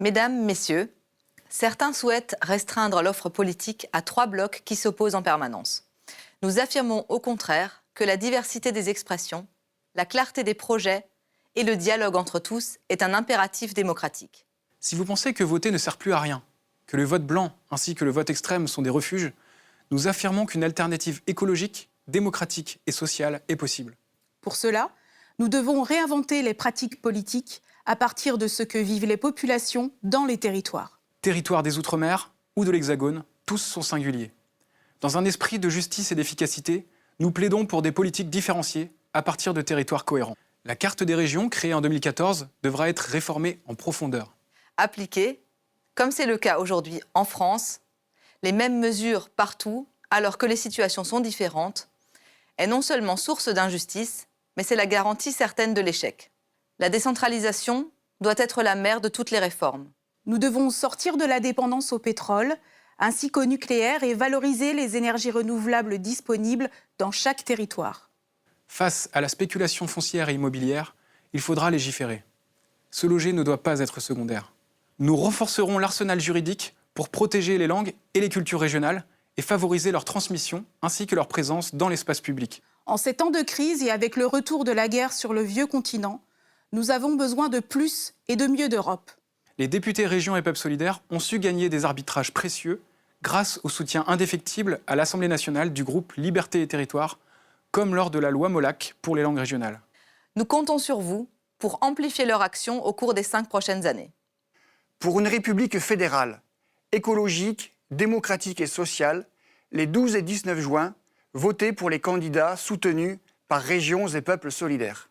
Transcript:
Mesdames, Messieurs, certains souhaitent restreindre l'offre politique à 3 blocs qui s'opposent en permanence. Nous affirmons au contraire que la diversité des expressions, la clarté des projets et le dialogue entre tous est un impératif démocratique. Si vous pensez que voter ne sert plus à rien, que le vote blanc ainsi que le vote extrême sont des refuges, nous affirmons qu'une alternative écologique, démocratique et sociale est possible. Pour cela, nous devons réinventer les pratiques politiques à partir de ce que vivent les populations dans les territoires. Territoire des Outre-mer ou de l'Hexagone, tous sont singuliers. Dans un esprit de justice et d'efficacité, nous plaidons pour des politiques différenciées à partir de territoires cohérents. La carte des régions, créée en 2014, devra être réformée en profondeur. Appliquer, comme c'est le cas aujourd'hui en France, les mêmes mesures partout, alors que les situations sont différentes, est non seulement source d'injustice, mais c'est la garantie certaine de l'échec. La décentralisation doit être la mère de toutes les réformes. Nous devons sortir de la dépendance au pétrole, ainsi qu'au nucléaire, et valoriser les énergies renouvelables disponibles dans chaque territoire. Face à la spéculation foncière et immobilière, il faudra légiférer. Se loger ne doit pas être secondaire. Nous renforcerons l'arsenal juridique pour protéger les langues et les cultures régionales et favoriser leur transmission ainsi que leur présence dans l'espace public. En ces temps de crise et avec le retour de la guerre sur le vieux continent, nous avons besoin de plus et de mieux d'Europe. Les députés Régions et Peuples Solidaires ont su gagner des arbitrages précieux grâce au soutien indéfectible à l'Assemblée nationale du groupe Liberté et Territoires, comme lors de la loi Molac pour les langues régionales. Nous comptons sur vous pour amplifier leur action au cours des 5 prochaines années. Pour une République fédérale, écologique, démocratique et sociale, les 12 et 19 juin, votez pour les candidats soutenus par Régions et Peuples Solidaires.